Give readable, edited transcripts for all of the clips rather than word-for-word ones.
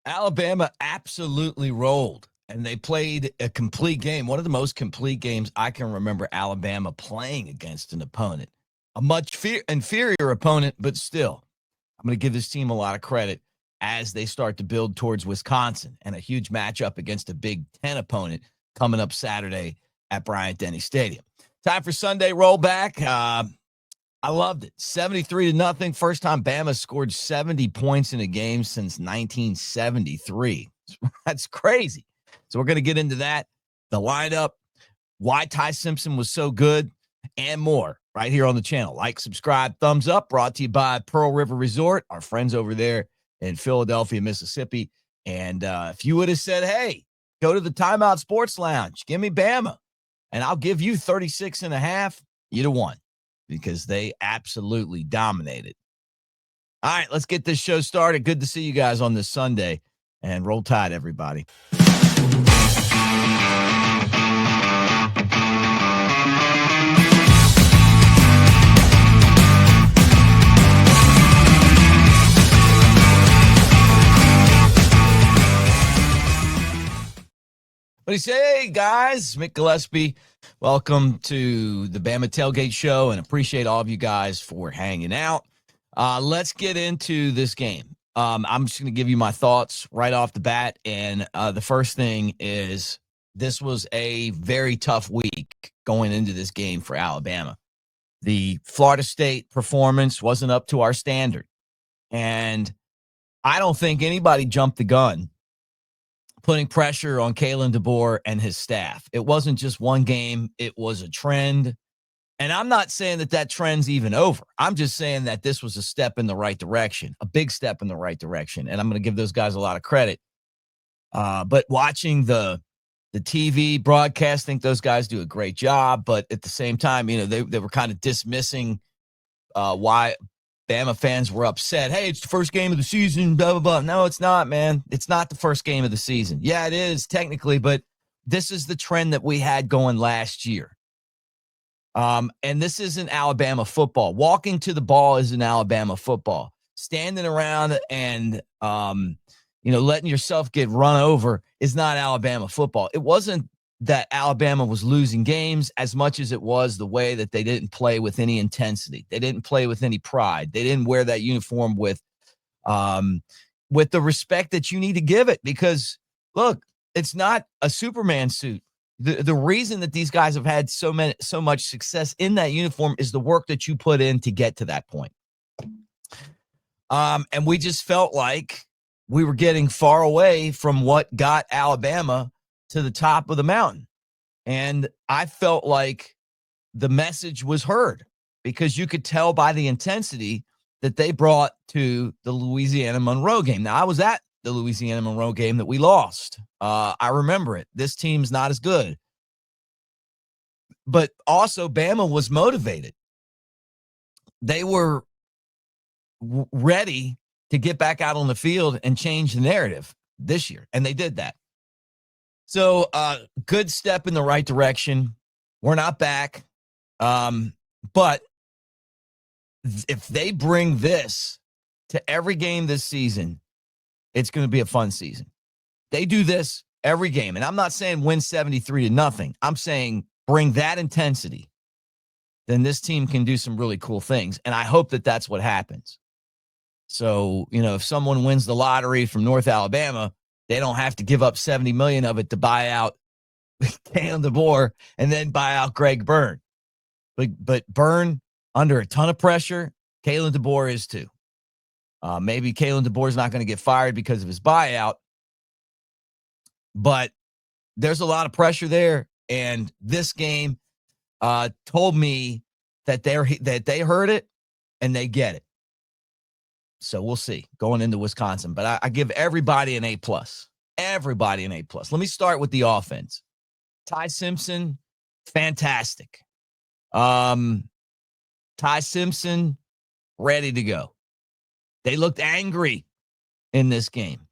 Alabama absolutely rolled, and they played a complete game. One of the most complete games I can remember Alabama playing against an opponent, a much inferior opponent, but still, I'm going to give this team a lot of credit as they start to build towards Wisconsin and a huge matchup against a Big Ten opponent coming up Saturday at Bryant-Denny Stadium. Time for Sunday rollback. I loved it. 73-0. First time Bama scored 70 points in a game since 1973. That's crazy. So we're going to get into that, the lineup, why Ty Simpson was so good, and more right here on the channel. Like, subscribe, thumbs up. Brought to you by Pearl River Resort, our friends over there in Philadelphia, Mississippi. And if you would have said, hey, go to the Timeout Sports Lounge, give me Bama, and I'll give you 36.5, you'd have won, because they absolutely dominated. All right, let's get this show started. Good to see you guys on this Sunday, and roll tide, everybody. But he said, hey, guys, Mick Gillespie, welcome to the Bama Tailgate Show, and appreciate all of you guys for hanging out. Let's get into this game. I'm just going to give you my thoughts right off the bat, and the first thing is this was a very tough week going into this game for Alabama. The Florida State performance wasn't up to our standard, and I don't think anybody jumped the gun putting pressure on Kalen DeBoer and his staff. It wasn't just one game. It was a trend. And I'm not saying that that trend's even over. I'm just saying that this was a step in the right direction, a big step in the right direction. And I'm going to give those guys a lot of credit. But watching the TV broadcast, I think those guys do a great job. But at the same time, you know, they were kind of dismissing why Bama fans were upset. Hey, it's the first game of the season, blah, blah, blah. No, it's not, man. It's not the first game of the season. Yeah, it is technically, but this is the trend that we had going last year. And this isn't Alabama football. Walking to the ball isn't Alabama football. Standing around and, letting yourself get run over is not Alabama football. It wasn't that Alabama was losing games as much as it was the way that they didn't play with any intensity. They didn't play with any pride. They didn't wear that uniform with the respect that you need to give it, because look, it's not a Superman suit. The reason that these guys have had so much success in that uniform is the work that you put in to get to that point. And we just felt like we were getting far away from what got Alabama to the top of the mountain. And I felt like the message was heard, because you could tell by the intensity that they brought to the Louisiana Monroe game. Now, I was at the Louisiana Monroe game that we lost. I remember it. This team's not as good. But also, Bama was motivated. They were ready to get back out on the field and change the narrative this year, and they did that. So, good step in the right direction. We're not back. But if they bring this to every game this season, it's going to be a fun season. They do this every game. And I'm not saying win 73-0. I'm saying bring that intensity. Then this team can do some really cool things. And I hope that that's what happens. So, if someone wins the lottery from North Alabama, they don't have to give up $70 million of it to buy out Kalen DeBoer and then buy out Greg Byrne. But Byrne, under a ton of pressure, Kalen DeBoer is too. Maybe Kalen DeBoer is not going to get fired because of his buyout, but there's a lot of pressure there. And this game told me that they heard it and they get it. So we'll see going into Wisconsin. But I give everybody an A+. Everybody an A+. Let me start with the offense. Ty Simpson, fantastic. Ty Simpson, ready to go. They looked angry in this game.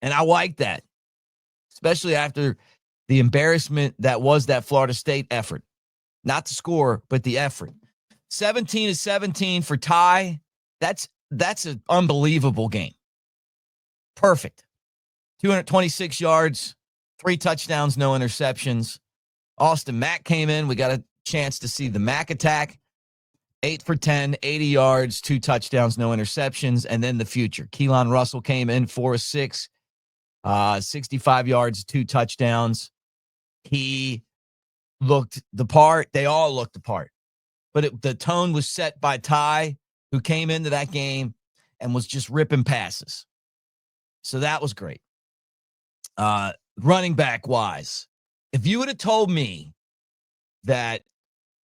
And I like that, especially after the embarrassment that was that Florida State effort. Not the score, but the effort. 17-17 for Ty. That's an unbelievable game. Perfect. 226 yards, 3 touchdowns, no interceptions. Austin Mack came in. We got a chance to see the Mack attack. 8 for 10, 80 yards, 2 touchdowns, no interceptions. And then the future. Keelan Russell came in, 4 of 6, 65 yards, 2 touchdowns. He looked the part. They all looked the part. But the tone was set by Ty, who came into that game and was just ripping passes. So that was great. Running back wise, if you would have told me that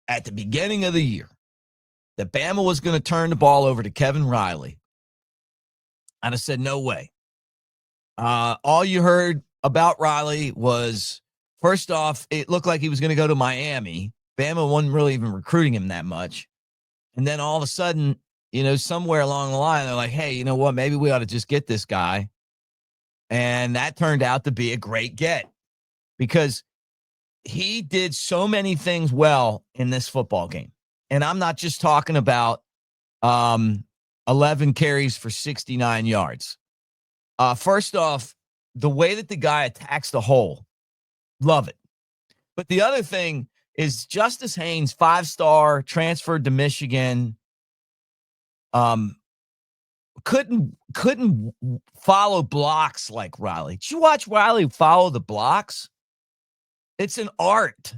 at the beginning of the year that Bama was going to turn the ball over to Kevin Riley, I'd have said, no way. All you heard about Riley was, first off, it looked like he was going to go to Miami. Bama wasn't really even recruiting him that much. And then all of a sudden, somewhere along the line, they're like, hey, you know what? Maybe we ought to just get this guy. And that turned out to be a great get because he did so many things well in this football game. And I'm not just talking about 11 carries for 69 yards. First off, the way that the guy attacks the hole, love it. But the other thing is Justice Haynes, 5-star, transferred to Michigan, couldn't follow blocks like Riley. Did you watch Riley follow the blocks? It's an art.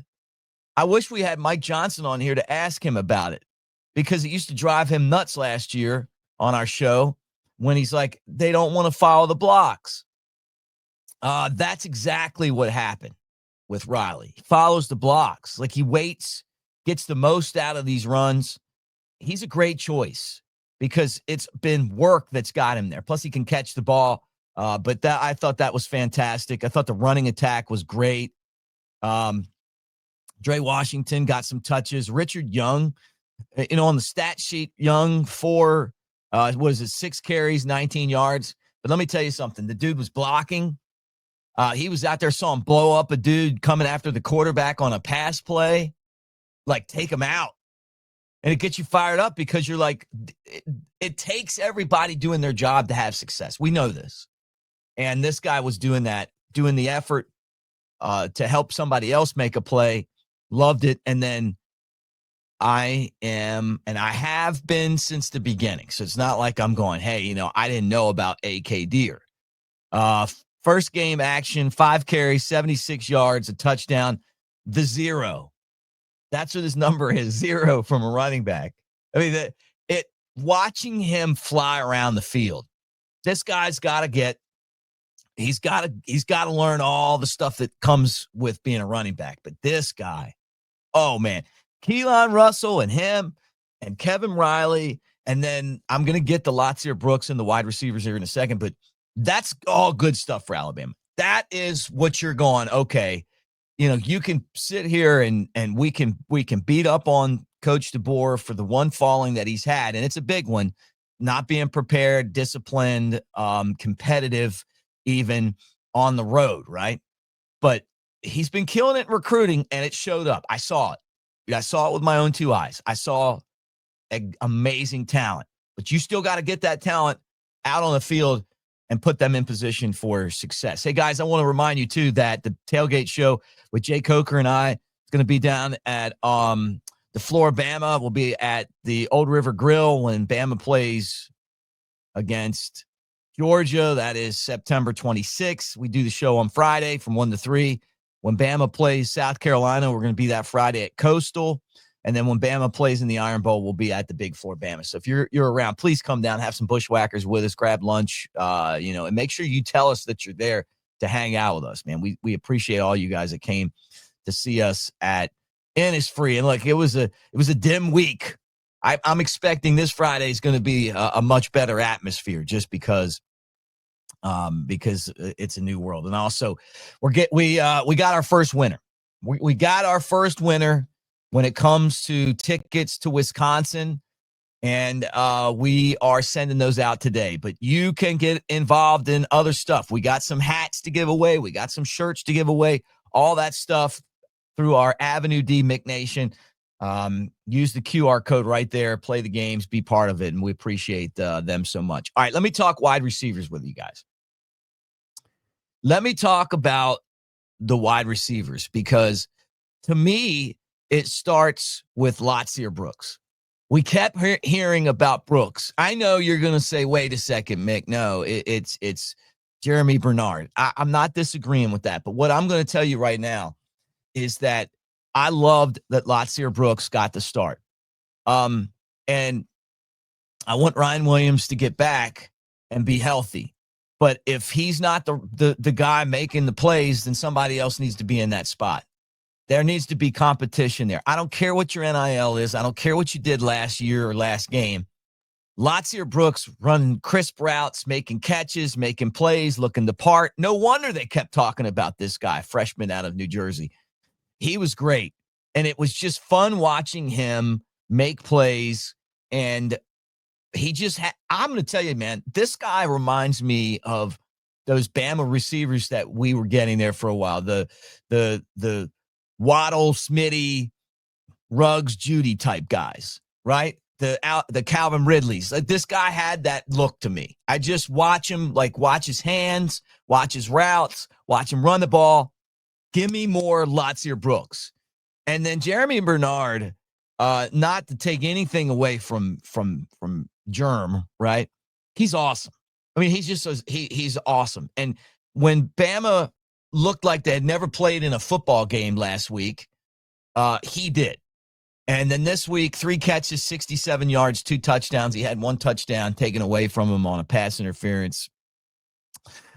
I wish we had Mike Johnson on here to ask him about it because it used to drive him nuts last year on our show when he's like, they don't want to follow the blocks. That's exactly what happened with Riley. He follows the blocks. Like he waits, gets the most out of these runs. He's a great choice because it's been work that's got him there. Plus he can catch the ball. But I thought that was fantastic. I thought the running attack was great. Dre Washington got some touches. Richard Young, on the stat sheet, Young 6 carries, 19 yards. But let me tell you something. The dude was blocking. He was out there, saw him blow up a dude coming after the quarterback on a pass play. Like, take him out. And it gets you fired up because you're like, it takes everybody doing their job to have success. We know this. And this guy was doing that, doing the effort to help somebody else make a play. Loved it. And then I have been since the beginning. So it's not like I'm going, hey, I didn't know about A.K. Deer. First game action, 5 carries, 76 yards, a touchdown, the 0. That's what his number is, 0 from a running back. I mean, watching him fly around the field, this guy's got to he's got to learn all the stuff that comes with being a running back. But this guy, oh man, Keelan Russell and him and Kevin Riley. And then I'm going to get the Latsier Brooks and the wide receivers here in a second, but that's all good stuff for Alabama. That is what you're going, okay, you can sit here and we can beat up on Coach DeBoer for the one falling that he's had, and it's a big one, not being prepared, disciplined, competitive, even on the road, right? But he's been killing it in recruiting, and it showed up. I saw it. I saw it with my own 2 eyes. I saw amazing talent, but you still got to get that talent out on the field and put them in position for success. Hey, guys, I want to remind you, too, that the Tailgate Show with Jay Coker and I is going to be down at the floor of Bama. We'll be at the Old River Grill when Bama plays against Georgia. That is September 26th. We do the show on Friday from 1 to 3. When Bama plays South Carolina, we're going to be that Friday at Coastal. And then when Bama plays in the Iron Bowl, we'll be at the Big Floor Bama. So if you're around, please come down, have some bushwhackers with us, grab lunch, and make sure you tell us that you're there to hang out with us, man. We appreciate all you guys that came to see us at Innisfree. And look, it was a dim week. I'm expecting this Friday is going to be a much better atmosphere just because it's a new world. And also we got our first winner. We got our first winner when it comes to tickets to Wisconsin, and we are sending those out today. But you can get involved in other stuff. We got some hats to give away. We got some shirts to give away, all that stuff through our AveD Mick Nation. Use the QR code right there, play the games, be part of it, and we appreciate them so much. All right, let me talk wide receivers with you guys. let me talk about the wide receivers, because to me, it starts with Latsier Brooks. We kept hearing about Brooks. I know you're going to say, wait a second, Mick. No, it's Jeremy Bernard. I'm not disagreeing with that. But what I'm going to tell you right now is that I loved that Latsier Brooks got the start. And I want Ryan Williams to get back and be healthy. But if he's not the guy making the plays, then somebody else needs to be in that spot. There needs to be competition there. I don't care what your NIL is. I don't care what you did last year or last game. Latsier Brooks running crisp routes, making catches, making plays, looking the part. No wonder they kept talking about this guy, freshman out of New Jersey. He was great. And it was just fun watching him make plays. And he just I'm going to tell you, man, this guy reminds me of those Bama receivers that we were getting there for a while. The Waddle, Smitty, Ruggs, Judy type guys, right? The Calvin Ridleys. Like, this guy had that look to me. I just watch him, watch his hands, watch his routes, watch him run the ball. Give me more Latsier Brooks. And then Jeremy Bernard, not to take anything away from Germ, right? He's awesome. I mean, he's awesome. And when Bama looked like they had never played in a football game last week, he did. And then this week, 3 catches, 67 yards, 2 touchdowns. He had 1 touchdown taken away from him on a pass interference.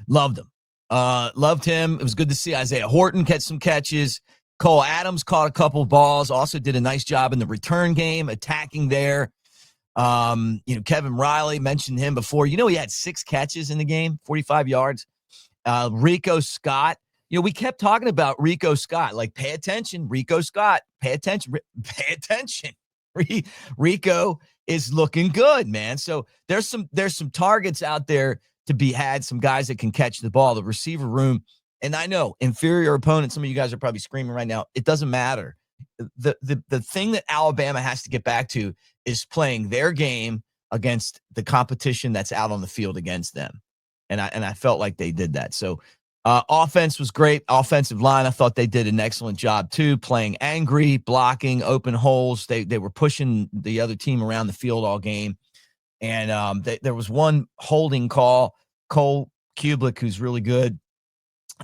Loved him. Loved him. It was good to see Isaiah Horton catch some catches. Cole Adams caught a couple balls. Also did a nice job in the return game, attacking there. Kevin Riley, mentioned him before. He had 6 catches in the game, 45 yards. Rico Scott. We kept talking about Rico Scott. Pay attention, Rico Scott. Pay attention. Pay attention. Rico is looking good, man. So there's some targets out there to be had, some guys that can catch the ball. The receiver room, and I know inferior opponents, some of you guys are probably screaming right now. It doesn't matter. The thing that Alabama has to get back to is playing their game against the competition that's out on the field against them. And I felt like they did that. So offense was great. Offensive line, I thought they did an excellent job too, playing angry, blocking, open holes. They were pushing the other team around the field all game. And there was one holding call. Cole Kublik, who's really good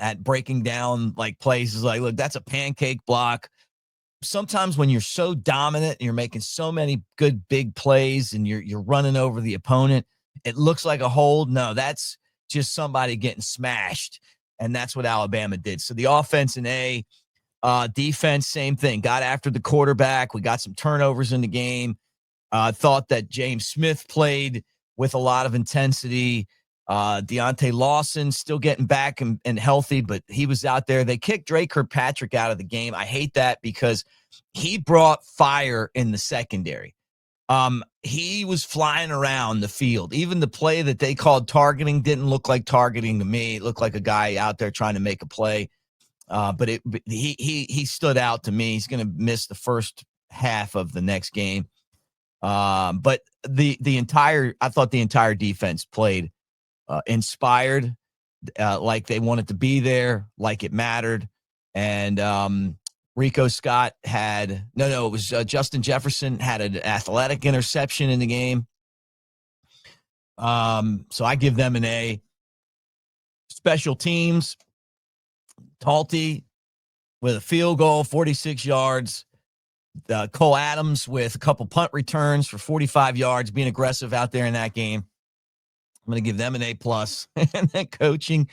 at breaking down plays, is like, look, that's a pancake block. Sometimes when you're so dominant and you're making so many good big plays and you're running over the opponent, it looks like a hold. No, that's just somebody getting smashed. And that's what Alabama did. So the offense in A, defense, same thing. Got after the quarterback. We got some turnovers in the game. Thought that James Smith played with a lot of intensity. Deontay Lawson still getting back and healthy, but he was out there. They kicked Drake Kirkpatrick out of the game. I hate that because he brought fire in the secondary. He was flying around the field. Even the play that they called targeting didn't look like targeting to me. It looked like a guy out there trying to make a play. But he stood out to me. He's going to miss the first half of the next game. But I thought the entire defense played inspired, like they wanted to be there, like it mattered. And Rico Scott it was Justin Jefferson had an athletic interception in the game. So I give them an A. Special teams, Talty with a field goal, 46 yards. Cole Adams with a couple punt returns for 45 yards, being aggressive out there in that game. I'm going to give them an A+. And then coaching,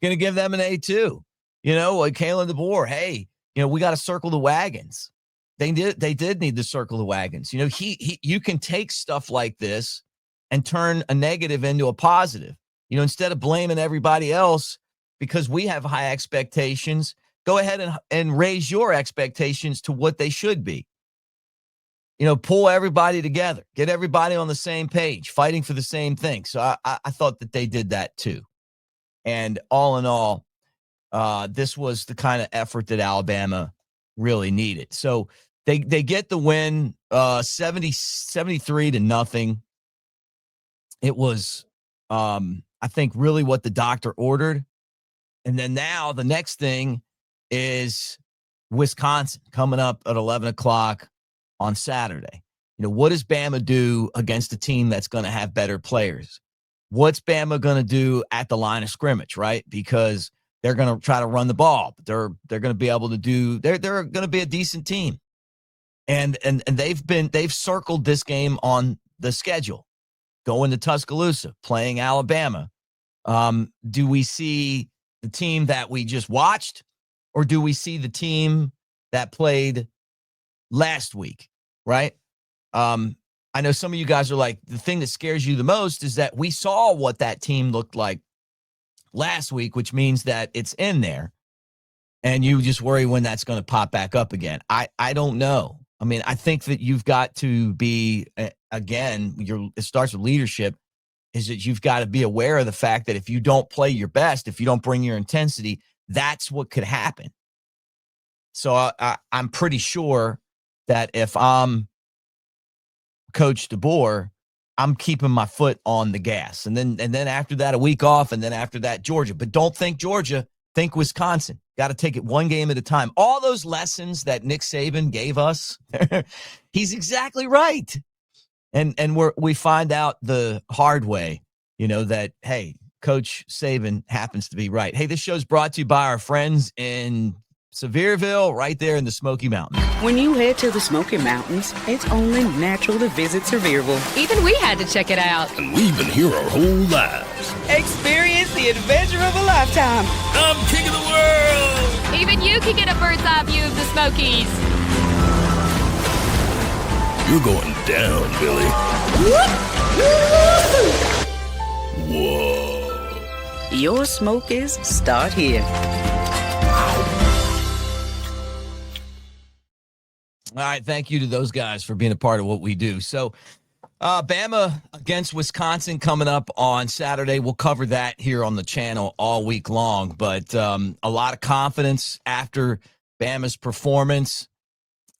going to give them an A too. Kalen DeBoer, hey, we got to circle the wagons. They did need to circle the wagons. You can take stuff like this and turn a negative into a positive. Instead of blaming everybody else because we have high expectations, go ahead and raise your expectations to what they should be. Pull everybody together, get everybody on the same page, fighting for the same thing. So I thought that they did that too. And all in all, this was the kind of effort that Alabama really needed. So they get the win, 73-0. It was, I think, really what the doctor ordered. And then now the next thing is Wisconsin coming up at 11 o'clock on Saturday. What does Bama do against a team that's going to have better players? What's Bama going to do at the line of scrimmage, right? Because they're going to try to run the ball. They're going to be able to do. They're going to be a decent team, and they've circled this game on the schedule, going to Tuscaloosa, playing Alabama. Do we see the team that we just watched, or do we see the team that played last week? Right. I know some of you guys are like, the thing that scares you the most is that we saw what that team looked like last week, which means that it's in there, and you just worry when that's going to pop back up again. I don't know. I mean, I think that you've got to be, again, it starts with leadership, is that you've got to be aware of the fact that if you don't play your best, if you don't bring your intensity, that's what could happen. So I'm pretty sure that if I'm Coach DeBoer, I'm keeping my foot on the gas. And then after that, a week off, and then after that, Georgia. But don't think Georgia, think Wisconsin. Got to take it one game at a time. All those lessons that Nick Saban gave us, he's exactly right. And we find out the hard way, that, hey, Coach Saban happens to be right. Hey, this show's brought to you by our friends in Sevierville, right there in the Smoky Mountains. When you head to the Smoky Mountains, it's only natural to visit Sevierville. Even we had to check it out. And we've been here our whole lives. Experience the adventure of a lifetime. I'm king of the world. Even you can get a bird's eye view of the Smokies. You're going down, Billy. Whoa. Your Smokies start here. All right, thank you to those guys for being a part of what we do. So, Bama against Wisconsin coming up on Saturday. We'll cover that here on the channel all week long. But a lot of confidence after Bama's performance.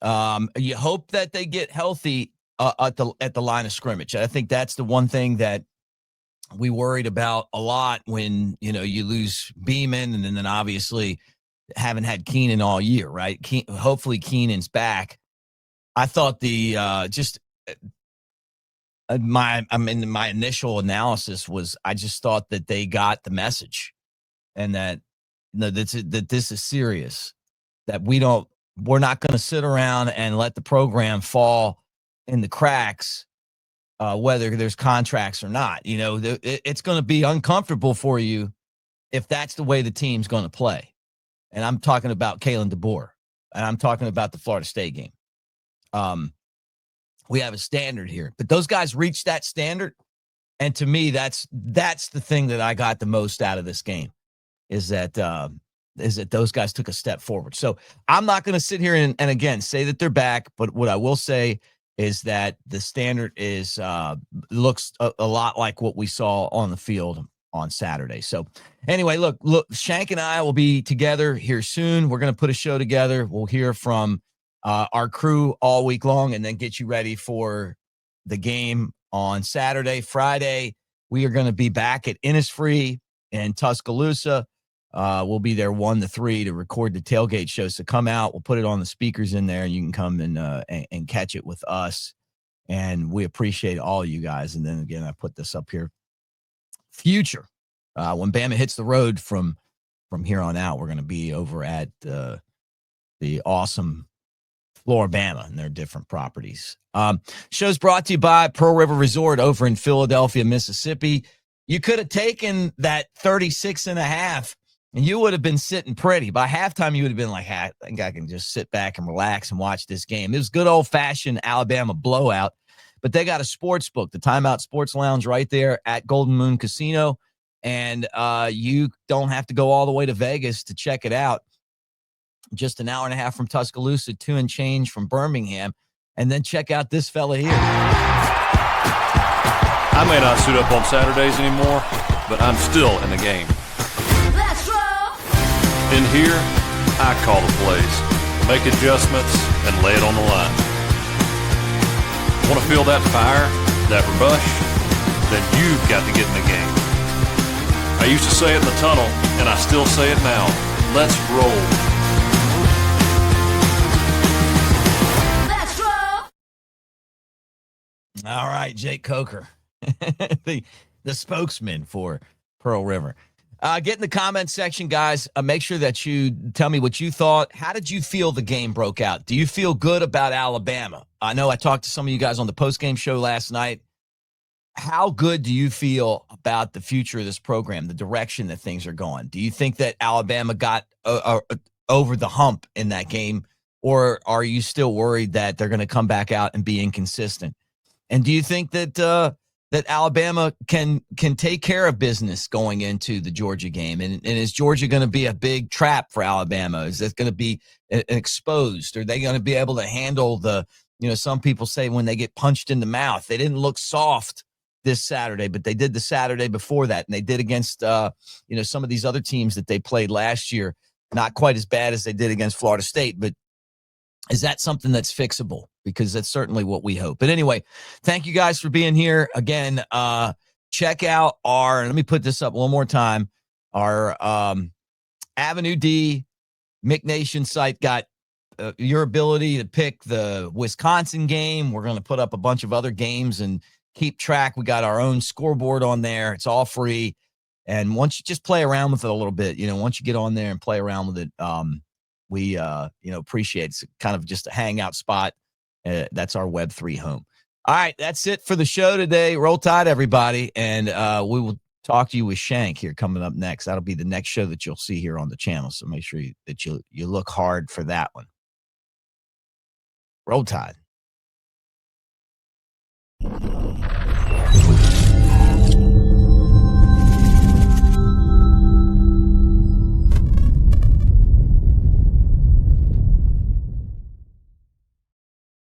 You hope that they get healthy at the line of scrimmage. I think that's the one thing that we worried about a lot when you lose Beeman, and then obviously haven't had Keenan all year, right? Hopefully Keenan's back. I thought my initial analysis was, I just thought that they got the message, and that that this is serious, that we're not going to sit around and let the program fall in the cracks, whether there's contracts or not. It's going to be uncomfortable for you if that's the way the team's going to play. And I'm talking about Kalen DeBoer, and I'm talking about the Florida State game. We have a standard here, but those guys reached that standard. And to me, that's the thing that I got the most out of this game, is that those guys took a step forward. So I'm not going to sit here and again say that they're back, but what I will say is that the standard looks a lot like what we saw on the field on Saturday. So anyway, look, Shank and I will be together here soon. We're going to put a show together. We'll hear from our crew all week long, and then get you ready for the game on Saturday. Friday, we are going to be back at Innisfree in Tuscaloosa. We'll be there 1 to 3 to record the tailgate show. So come out. We'll put it on the speakers in there. You can come and catch it with us. And we appreciate all you guys. And then again, I put this up here. Future, when Bama hits the road from here on out, we're going to be over at the awesome Floribama and their different properties. Show's brought to you by Pearl River Resort over in Philadelphia, Mississippi. You could have taken that 36.5 and you would have been sitting pretty. By halftime, you would have been like, I think I can just sit back and relax and watch this game. It was good old-fashioned Alabama blowout, but they got a sports book, the Timeout Sports Lounge, right there at Golden Moon Casino, and you don't have to go all the way to Vegas to check it out. Just an hour and a half from Tuscaloosa, 2 and change from Birmingham, and then check out this fella here. I may not suit up on Saturdays anymore, but I'm still in the game. In here, I call the plays, make adjustments, and lay it on the line. Want to feel that fire, that rush? Then you've got to get in the game. I used to say it in the tunnel, and I still say it now. Let's roll. All right, Jake Coker, the spokesman for Pearl River. Get in the comments section, guys. Make sure that you tell me what you thought. How did you feel the game broke out? Do you feel good about Alabama? I know I talked to some of you guys on the postgame show last night. How good do you feel about the future of this program, the direction that things are going? Do you think that Alabama got over the hump in that game, or are you still worried that they're going to come back out and be inconsistent? And do you think that that Alabama can take care of business going into the Georgia game? And is Georgia going to be a big trap for Alabama? Is that going to be exposed? Are they going to be able to handle the, some people say when they get punched in the mouth? They didn't look soft this Saturday, but they did the Saturday before that, and they did against some of these other teams that they played last year. Not quite as bad as they did against Florida State, but is that something that's fixable? Because that's certainly what we hope. But anyway, thank you guys for being here again. Check out let me put this up one more time. Our AveD Mick Nation site got your ability to pick the Wisconsin game. We're going to put up a bunch of other games and keep track. We got our own scoreboard on there. It's all free. And once you just play around with it a little bit, once you get on there and play around with it, we appreciate it. It's kind of just a hangout spot. That's our Web3 home. All right, that's it for the show today. Roll Tide, everybody. And we will talk to you with Shank here coming up next. That'll be the next show that you'll see here on the channel. So make sure that you look hard for that one. Roll Tide.